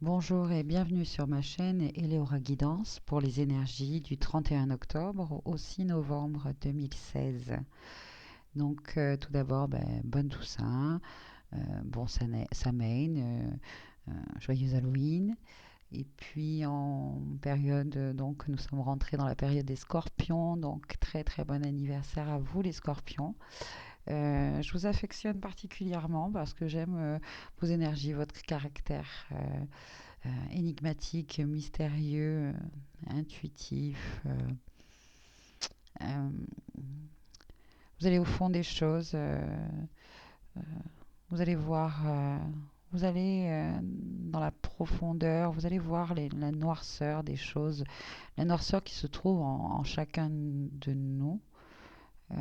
Bonjour et bienvenue sur ma chaîne Eleora Guidance pour les énergies du 31 octobre au 6 novembre 2016. Donc tout d'abord, bonne Toussaint, bon Samhain, joyeux Halloween. Et puis en période, donc nous sommes rentrés dans la période des scorpions, donc très très bon anniversaire à vous les scorpions. Je vous affectionne particulièrement parce que j'aime vos énergies, votre caractère. Énigmatique, mystérieux, intuitif. Euh, vous allez au fond des choses, vous allez voir, vous allez dans la profondeur, vous allez voir la noirceur des choses, la noirceur qui se trouve en chacun de nous. Euh,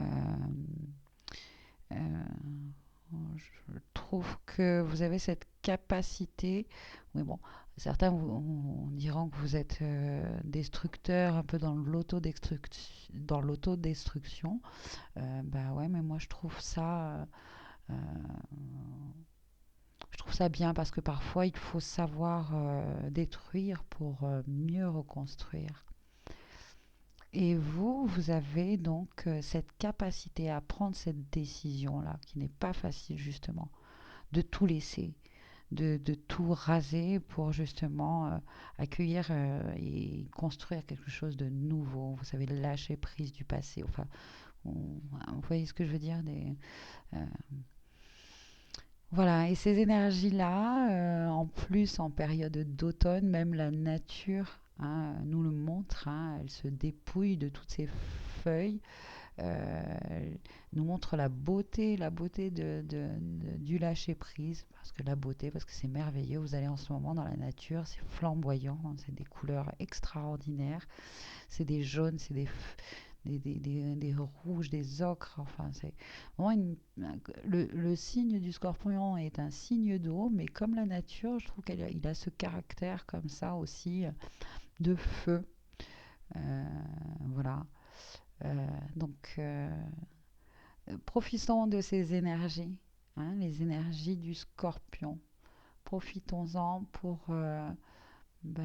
euh, je trouve que vous avez cette capacité, oui bon, certains diront que vous êtes destructeur, un peu dans l'autodestruction. Bah ouais, mais moi euh, je trouve ça bien parce que parfois il faut savoir détruire pour mieux reconstruire. Et vous avez donc cette capacité à prendre cette décision-là, qui n'est pas facile justement, de tout laisser, de tout raser pour justement accueillir et construire quelque chose de nouveau. Vous savez, lâcher prise du passé. Enfin, vous voyez ce que je veux dire euh, Voilà, et ces énergies-là, en plus en période d'automne, même la nature nous le montre, elle se dépouille de toutes ses feuilles, elle nous montre la beauté du lâcher prise, parce que c'est merveilleux. Vous allez en ce moment dans la nature, c'est flamboyant, c'est des couleurs extraordinaires, c'est des jaunes, c'est des rouges, des ocres. Enfin, c'est vraiment le signe du scorpion est un signe d'eau, mais comme la nature, je trouve qu'il a ce caractère comme ça aussi de feu. Euh, voilà. Donc, profitons de ces énergies, les énergies du scorpion. Profitons-en pour bah,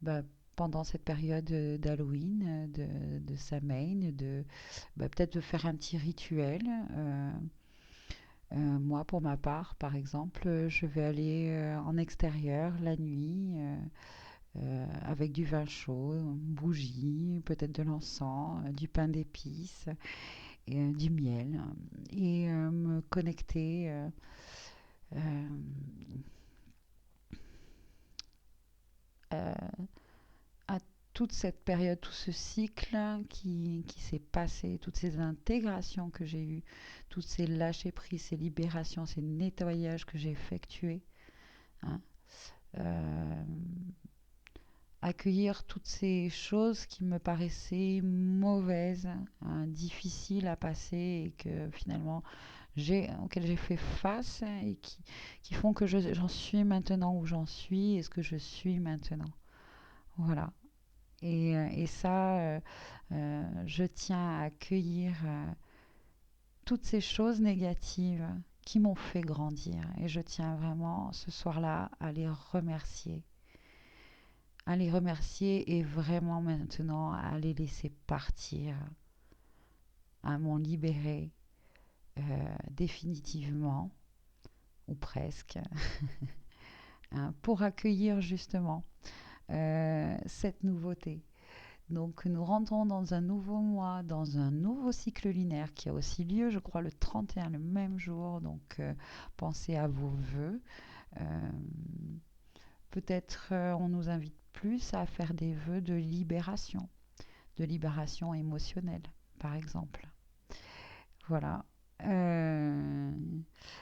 bah, pendant cette période d'Halloween, de Samhain, peut-être de faire un petit rituel. Moi, pour ma part, par exemple, je vais aller en extérieur la nuit avec du vin chaud, une bougie, peut-être de l'encens, du pain d'épices et du miel, et me connecter euh, euh, à toute cette période, tout ce cycle qui s'est passé, toutes ces intégrations que j'ai eues, toutes ces lâchers prises, ces libérations, ces nettoyages que j'ai effectués. hein. Euh, Accueillir toutes ces choses qui me paraissaient mauvaises, difficiles à passer et que finalement auxquelles j'ai fait face et qui font que j'en suis maintenant où j'en suis et ce que je suis maintenant. Voilà. Et ça, je tiens à accueillir toutes ces choses négatives qui m'ont fait grandir. Et je tiens vraiment ce soir-là à les remercier et vraiment maintenant à les laisser partir, à m'en libérer définitivement, ou presque, pour accueillir justement cette nouveauté. Donc nous rentrons dans un nouveau mois, dans un nouveau cycle lunaire qui a aussi lieu, je crois, le 31, le même jour. Donc pensez à vos vœux. Euh, Peut-être on nous invite plus à faire des vœux de libération émotionnelle, par exemple. Voilà. Euh,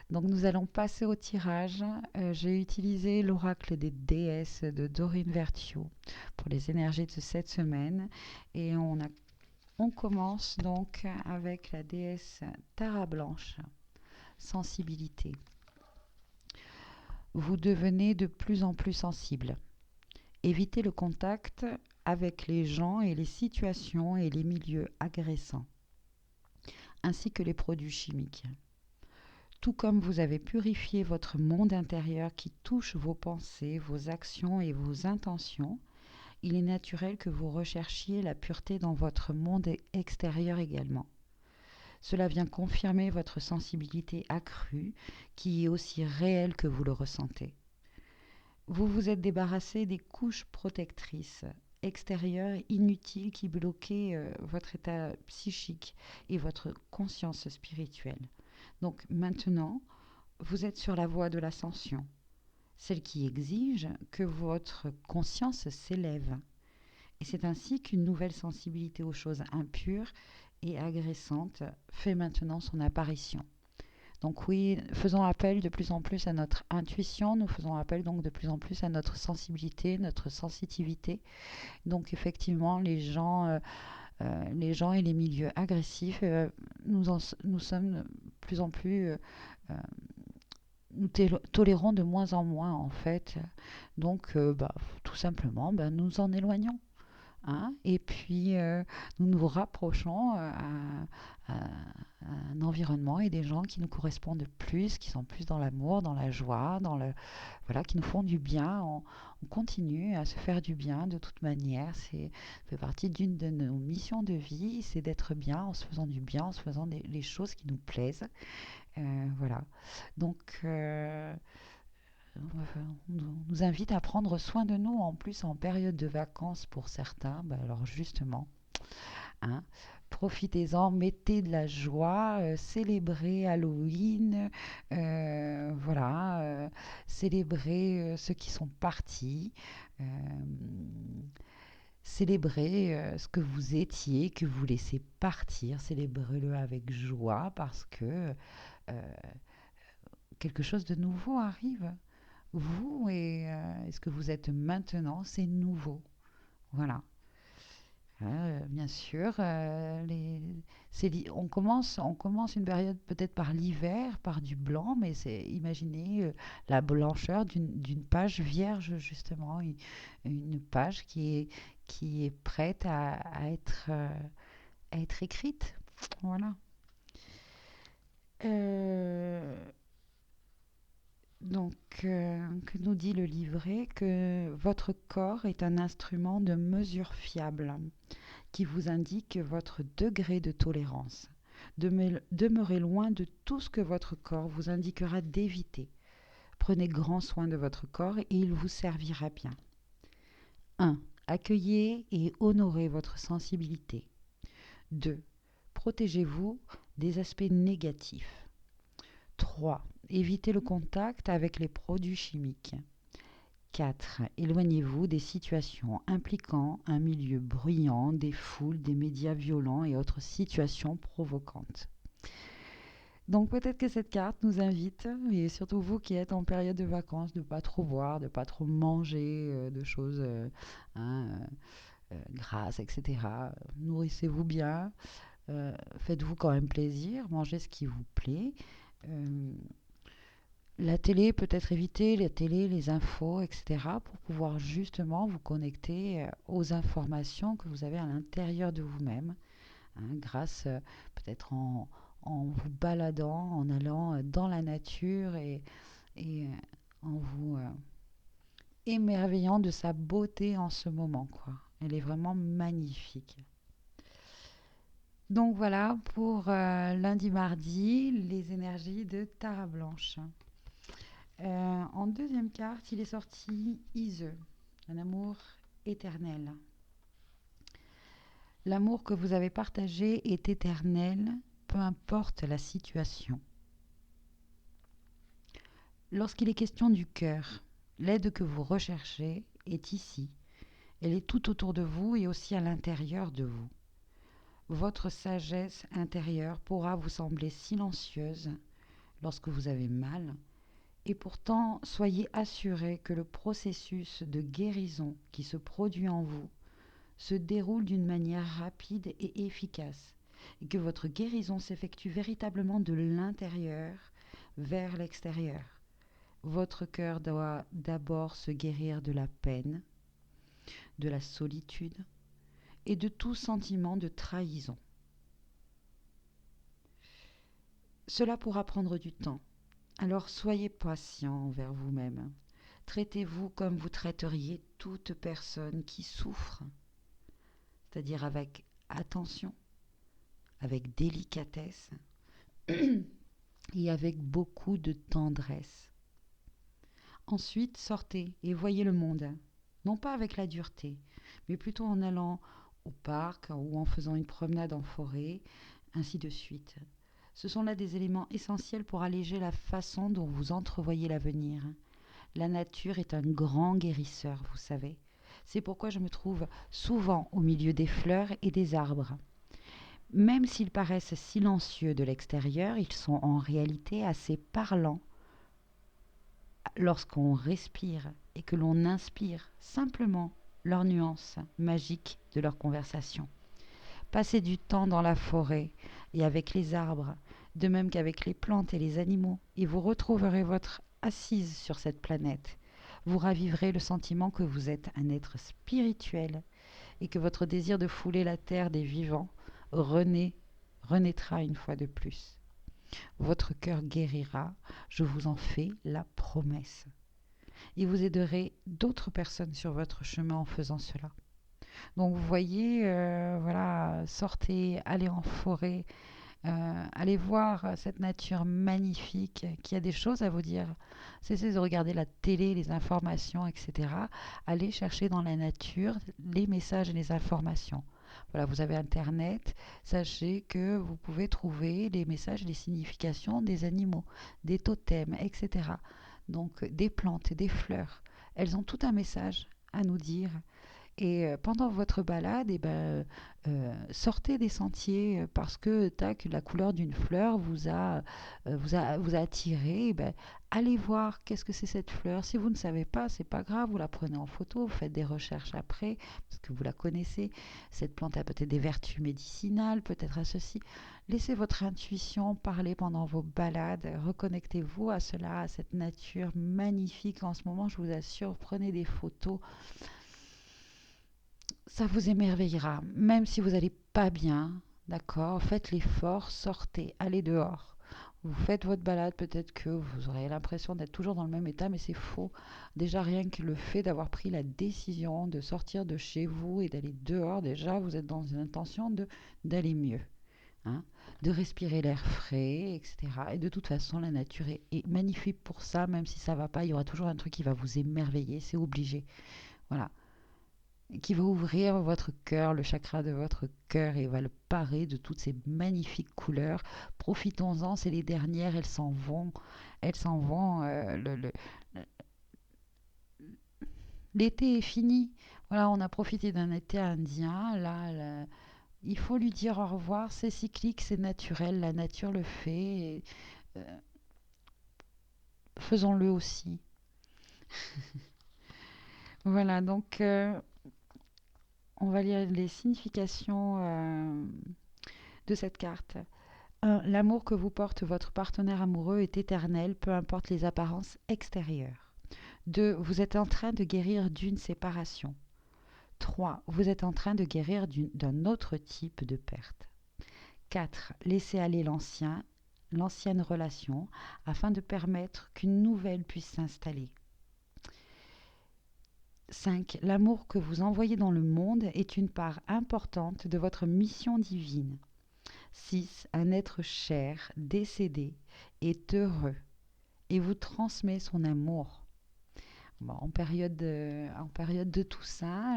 donc nous allons passer au tirage. J'ai utilisé l'oracle des déesses de Dorine Virtue pour les énergies de cette semaine. Et on commence donc avec la déesse Tara Blanche, sensibilité. Vous devenez de plus en plus sensible. Évitez le contact avec les gens et les situations et les milieux agressants, ainsi que les produits chimiques. Tout comme vous avez purifié votre monde intérieur qui touche vos pensées, vos actions et vos intentions, il est naturel que vous recherchiez la pureté dans votre monde extérieur également. Cela vient confirmer votre sensibilité accrue, qui est aussi réelle que vous le ressentez. Vous vous êtes débarrassé des couches protectrices extérieures inutiles qui bloquaient votre état psychique et votre conscience spirituelle. Donc maintenant, vous êtes sur la voie de l'ascension, celle qui exige que votre conscience s'élève. Et c'est ainsi qu'une nouvelle sensibilité aux choses impures et agressantes fait maintenant son apparition. Donc oui, faisons appel de plus en plus à notre intuition, nous faisons appel donc de plus en plus à notre sensibilité, notre sensitivité. Donc effectivement, les gens et les milieux agressifs, nous sommes de plus en plus, nous tolérons de moins en moins en fait. Donc tout simplement, nous en éloignons. Hein, et puis, nous nous rapprochons à un environnement et des gens qui nous correspondent plus, qui sont plus dans l'amour, dans la joie, voilà, qui nous font du bien. On continue à se faire du bien de toute manière. Ça fait partie d'une de nos missions de vie, c'est d'être bien en se faisant du bien, en se faisant les choses qui nous plaisent. Voilà. Donc, on nous invite à prendre soin de nous en plus en période de vacances pour certains. Alors justement, hein, profitez-en, mettez de la joie, célébrez Halloween, voilà, célébrez ceux qui sont partis, euh, célébrez ce que vous étiez, que vous laissez partir, célébrez-le avec joie parce que quelque chose de nouveau arrive. Vous et ce que vous êtes maintenant, c'est nouveau. Voilà. Bien sûr, on commence une période peut-être par l'hiver, par du blanc, mais imaginez la blancheur d'une page vierge, justement, une page qui est prête à être écrite. Voilà. Euh, Donc, que nous dit le livret? Que votre corps est un instrument de mesure fiable qui vous indique votre degré de tolérance. Demeurez loin de tout ce que votre corps vous indiquera d'éviter. Prenez grand soin de votre corps et il vous servira bien. 1. Accueillez et honorez votre sensibilité. 2. Protégez-vous des aspects négatifs. 3. Évitez le contact avec les produits chimiques. 4. Éloignez-vous des situations impliquant un milieu bruyant, des foules, des médias violents et autres situations provocantes. Donc peut-être que cette carte nous invite, et surtout vous qui êtes en période de vacances, de ne pas trop boire, de ne pas trop manger de choses hein, grasses, etc. Nourrissez-vous bien, faites-vous quand même plaisir, mangez ce qui vous plaît. La télé peut être évitée, la télé, les infos, etc. pour pouvoir justement vous connecter aux informations que vous avez à l'intérieur de vous-même, hein, grâce peut-être en vous baladant, en allant dans la nature et en vous émerveillant de sa beauté en ce moment, quoi. Elle est vraiment magnifique. Donc voilà pour lundi, mardi, les énergies de Tara Blanche. En deuxième carte, il est sorti Ise, un amour éternel. L'amour que vous avez partagé est éternel, peu importe la situation. Lorsqu'il est question du cœur, l'aide que vous recherchez est ici. Elle est tout autour de vous et aussi à l'intérieur de vous. Votre sagesse intérieure pourra vous sembler silencieuse lorsque vous avez mal, et pourtant soyez assurés que le processus de guérison qui se produit en vous se déroule d'une manière rapide et efficace, et que votre guérison s'effectue véritablement de l'intérieur vers l'extérieur. Votre cœur doit d'abord se guérir de la peine, de la solitude et de tout sentiment de trahison. Cela pourra prendre du temps, Alors soyez patient envers vous-même. Traitez-vous comme vous traiteriez toute personne qui souffre, c'est-à-dire avec attention, avec délicatesse et avec beaucoup de tendresse. Ensuite, sortez et voyez le monde, non pas avec la dureté, mais plutôt en allant au parc ou en faisant une promenade en forêt, ainsi de suite. Ce sont là des éléments essentiels pour alléger la façon dont vous entrevoyez l'avenir. La nature est un grand guérisseur, vous savez. C'est pourquoi je me trouve souvent au milieu des fleurs et des arbres. Même s'ils paraissent silencieux de l'extérieur, ils sont en réalité assez parlants lorsqu'on respire et que l'on inspire simplement leurs nuances magiques de leur conversation. Passez du temps dans la forêt et avec les arbres, de même qu'avec les plantes et les animaux, et vous retrouverez votre assise sur cette planète. Vous raviverez le sentiment que vous êtes un être spirituel et que votre désir de fouler la terre des vivants renaîtra une fois de plus. Votre cœur guérira, je vous en fais la promesse. Et vous aiderez d'autres personnes sur votre chemin en faisant cela. Donc vous voyez, voilà, sortez, allez en forêt, allez voir cette nature magnifique qui a des choses à vous dire. Cessez de regarder la télé, les informations, etc. Allez chercher dans la nature les messages et les informations. Voilà, vous avez Internet, sachez que vous pouvez trouver les messages, les significations des animaux, des totems, etc. Donc des plantes, des fleurs. Elles ont tout un message à nous dire. Et pendant votre balade, sortez des sentiers parce que tac, la couleur d'une fleur vous a attiré. Allez voir qu'est-ce que c'est cette fleur. Si vous ne savez pas, c'est pas grave, vous la prenez en photo, vous faites des recherches après parce que vous la connaissez. Cette plante a peut-être des vertus médicinales, peut-être à ceci. Laissez votre intuition parler pendant vos balades. Reconnectez-vous à cela, à cette nature magnifique. En ce moment, je vous assure, prenez des photos, ça vous émerveillera, même si vous n'allez pas bien, d'accord? Faites l'effort, sortez, allez dehors. Vous faites votre balade, peut-être que vous aurez l'impression d'être toujours dans le même état, mais c'est faux. Déjà, rien que le fait d'avoir pris la décision de sortir de chez vous et d'aller dehors, déjà, vous êtes dans une intention d'aller mieux, hein, de respirer l'air frais, etc. Et de toute façon, la nature est magnifique pour ça, même si ça va pas, il y aura toujours un truc qui va vous émerveiller, c'est obligé. Voilà, qui va ouvrir votre cœur, le chakra de votre cœur, et va le parer de toutes ces magnifiques couleurs. Profitons-en, c'est les dernières, elles s'en vont. Elles s'en vont. L'été est fini. Voilà, on a profité d'un été indien. Là, il faut lui dire au revoir. C'est cyclique, c'est naturel. La nature le fait. Et, euh, faisons-le aussi. Voilà, donc on va lire les significations de cette carte. 1. L'amour que vous porte votre partenaire amoureux est éternel, peu importe les apparences extérieures. 2. Vous êtes en train de guérir d'une séparation. 3. Vous êtes en train de guérir d'un autre type de perte. 4. Laissez aller l'ancienne relation afin de permettre qu'une nouvelle puisse s'installer. 5. L'amour que vous envoyez dans le monde est une part importante de votre mission divine. 6. Un être cher, décédé, est heureux et vous transmet son amour. Bon, en période de tout ça,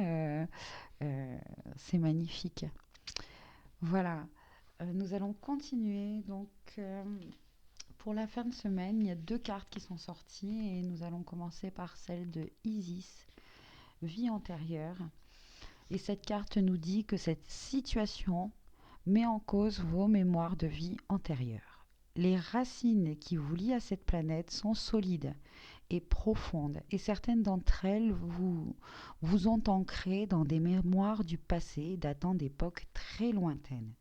c'est magnifique. Voilà. Nous allons continuer. Donc, pour la fin de semaine, il y a 2 cartes qui sont sorties et nous allons commencer par celle de Isis, vie antérieure. Et cette carte nous dit que cette situation met en cause vos mémoires de vie antérieure. Les racines qui vous lient à cette planète sont solides et profondes, et certaines d'entre elles vous ont ancré dans des mémoires du passé datant d'époques très lointaines.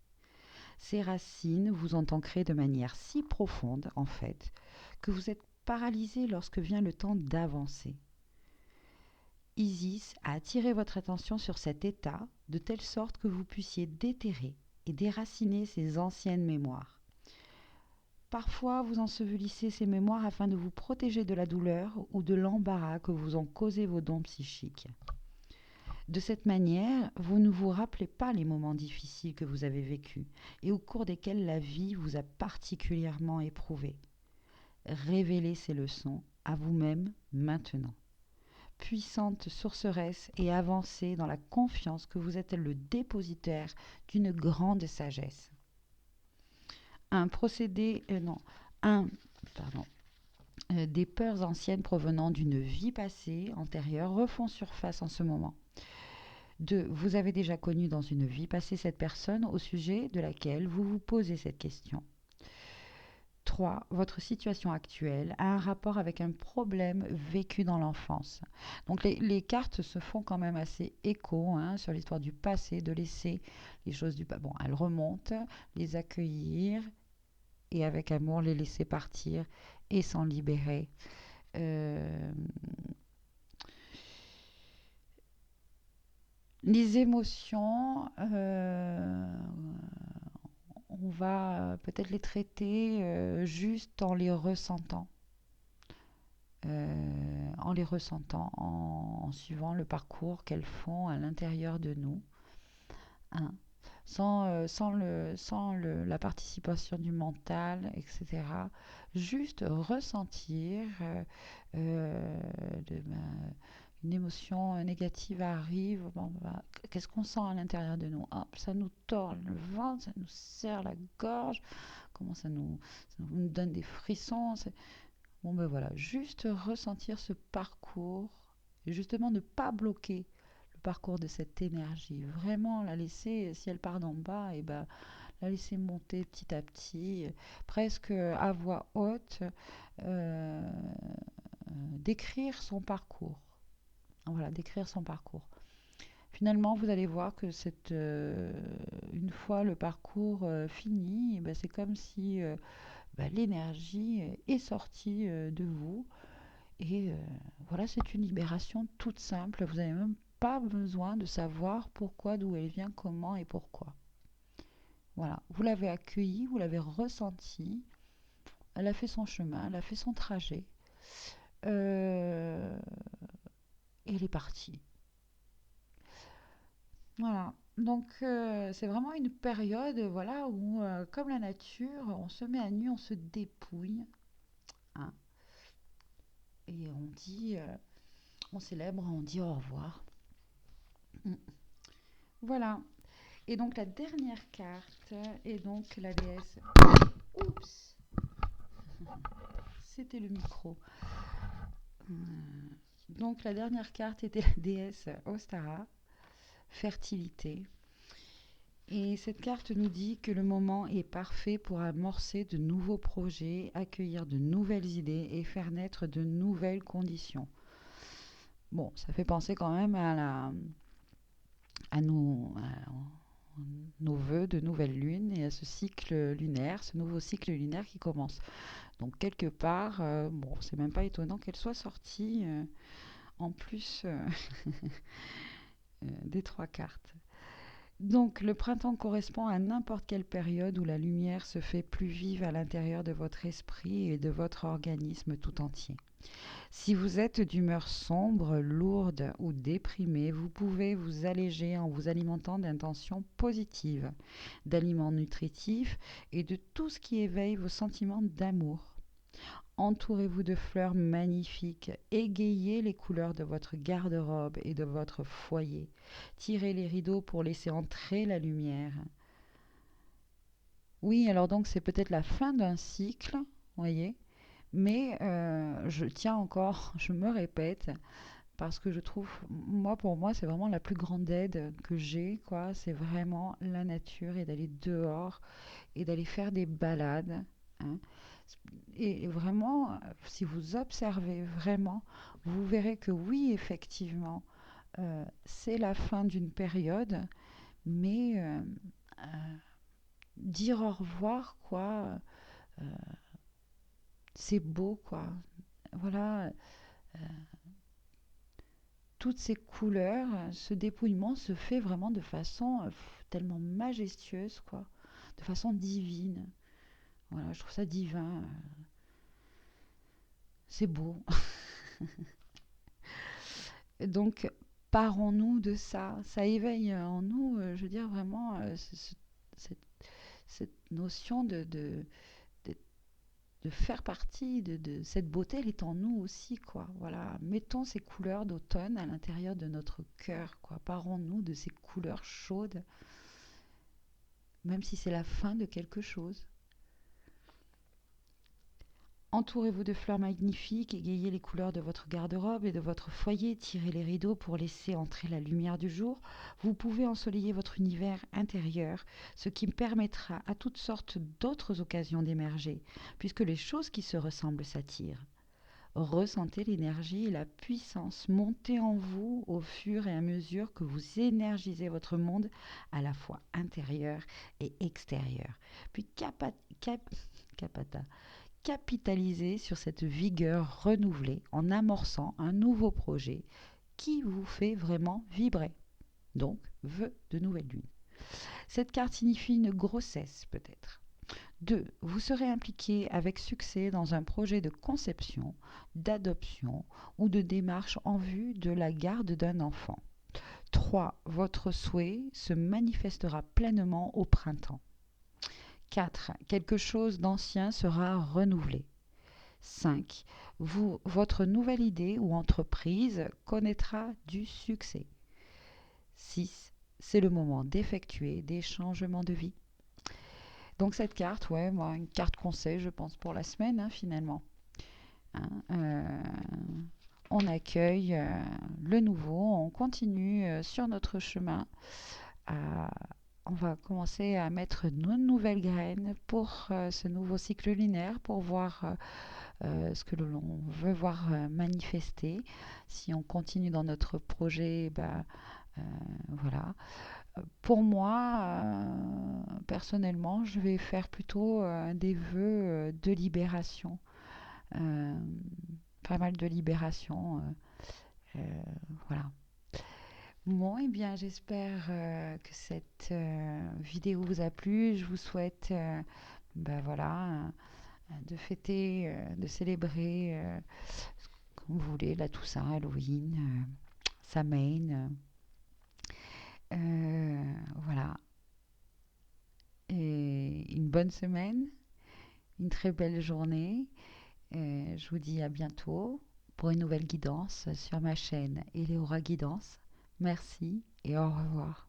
Ces racines vous ont ancré de manière si profonde, en fait, que vous êtes paralysé lorsque vient le temps d'avancer. Isis a attiré votre attention sur cet état de telle sorte que vous puissiez déterrer et déraciner ces anciennes mémoires. Parfois, vous ensevelissez ces mémoires afin de vous protéger de la douleur ou de l'embarras que vous ont causé vos dons psychiques. De cette manière, vous ne vous rappelez pas les moments difficiles que vous avez vécus et au cours desquels la vie vous a particulièrement éprouvé. Révélez ces leçons à vous-même maintenant. Puissante sorceresse, et avancez dans la confiance que vous êtes le dépositaire d'une grande sagesse. Un procédé, non, un, pardon, des peurs anciennes provenant d'une vie passée antérieure refont surface en ce moment. 2. Vous avez déjà connu dans une vie passée cette personne au sujet de laquelle vous vous posez cette question. 3. Votre situation actuelle a un rapport avec un problème vécu dans l'enfance. Donc les cartes se font quand même assez écho sur l'histoire du passé, de laisser les choses du passé. Bon, elles remontent, les accueillir et avec amour les laisser partir et s'en libérer. Les émotions, on va peut-être les traiter juste en les ressentant. En suivant le parcours qu'elles font à l'intérieur de nous, hein, sans la participation du mental, etc. Juste ressentir une émotion négative arrive, bon, qu'est-ce qu'on sent à l'intérieur de nous? Hop, ça nous tord le ventre, ça nous serre la gorge, comment ça nous donne des frissons. Bon ben voilà, juste ressentir ce parcours, et justement ne pas bloquer le parcours de cette énergie, vraiment la laisser, si elle part d'en bas, et ben la laisser monter petit à petit, presque à voix haute, décrire son parcours. Voilà, décrire son parcours. Finalement, vous allez voir que une fois le parcours fini, ben c'est comme si l'énergie est sortie de vous. Et voilà, c'est une libération toute simple. Vous n'avez même pas besoin de savoir pourquoi, d'où elle vient, comment et pourquoi. Voilà, vous l'avez accueillie, vous l'avez ressentie. Elle a fait son chemin, elle a fait son trajet. Euh, et elle est partie. Voilà. Donc c'est vraiment une période voilà, où, comme la nature, on se met à nu, on se dépouille. Hein, et on dit, on célèbre, on dit au revoir. Mm. Voilà. Et donc la dernière carte est donc la déesse. Oups, c'était le micro. Donc la dernière carte était la déesse Ostara, fertilité. Et cette carte nous dit que le moment est parfait pour amorcer de nouveaux projets, accueillir de nouvelles idées et faire naître de nouvelles conditions. Bon, ça fait penser quand même à nos vœux de nouvelle lune et à ce cycle lunaire, ce nouveau cycle lunaire qui commence. Donc quelque part, bon, c'est même pas étonnant qu'elle soit sortie en plus des trois cartes. Donc le printemps correspond à n'importe quelle période où la lumière se fait plus vive à l'intérieur de votre esprit et de votre organisme tout entier. Si vous êtes d'humeur sombre, lourde ou déprimée, vous pouvez vous alléger en vous alimentant d'intentions positives, d'aliments nutritifs et de tout ce qui éveille vos sentiments d'amour. Entourez-vous de fleurs magnifiques, égayez les couleurs de votre garde-robe et de votre foyer. Tirez les rideaux pour laisser entrer la lumière. Oui, alors donc c'est peut-être la fin d'un cycle, voyez, mais je tiens encore, je me répète, parce que je trouve, moi pour moi, c'est vraiment la plus grande aide que j'ai, quoi. C'est vraiment la nature et d'aller dehors et d'aller faire des balades. Hein. Et vraiment, si vous observez vraiment, vous verrez que oui, effectivement, c'est la fin d'une période, mais dire au revoir, quoi, euh, c'est beau, quoi. Voilà, toutes ces couleurs, ce dépouillement se fait vraiment de façon tellement majestueuse, quoi, de façon divine. Voilà, je trouve ça divin. C'est beau. Donc, parons-nous de ça. Ça éveille en nous, je veux dire, vraiment, cette, cette notion de, de faire partie de cette beauté, elle est en nous aussi, quoi. Voilà, mettons ces couleurs d'automne à l'intérieur de notre cœur, quoi. Parons-nous de ces couleurs chaudes, même si c'est la fin de quelque chose. Entourez-vous de fleurs magnifiques, égayez les couleurs de votre garde-robe et de votre foyer, tirez les rideaux pour laisser entrer la lumière du jour. Vous pouvez ensoleiller votre univers intérieur, ce qui permettra à toutes sortes d'autres occasions d'émerger, puisque les choses qui se ressemblent s'attirent. Ressentez l'énergie et la puissance monter en vous au fur et à mesure que vous énergisez votre monde à la fois intérieur et extérieur. Puis capata, capitalisez sur cette vigueur renouvelée en amorçant un nouveau projet qui vous fait vraiment vibrer. Donc, vœux de nouvelle lune. Cette carte signifie une grossesse peut-être. 2. Vous serez impliqué avec succès dans un projet de conception, d'adoption ou de démarche en vue de la garde d'un enfant. 3. Votre souhait se manifestera pleinement au printemps. 4. Quelque chose d'ancien sera renouvelé. 5. Votre nouvelle idée ou entreprise connaîtra du succès. 6. C'est le moment d'effectuer des changements de vie. Donc cette carte, ouais, moi, une carte conseil, je pense, pour la semaine, hein, finalement. Hein, on accueille le nouveau, on continue sur notre chemin. à- on va commencer à mettre nos nouvelles graines pour ce nouveau cycle lunaire, pour voir ce que l'on veut voir manifester. Si on continue dans notre projet, bah, euh, voilà. Pour moi, personnellement, je vais faire plutôt des vœux de libération. Euh, Pas mal de libération. Voilà. Bon, eh bien, j'espère que cette vidéo vous a plu. Je vous souhaite, ben voilà, de fêter, de célébrer comme vous voulez, la Toussaint, Halloween, Samhain. Voilà. Et une bonne semaine, une très belle journée. Je vous dis à bientôt pour une nouvelle guidance sur ma chaîne Eleora Guidance. Merci et au revoir.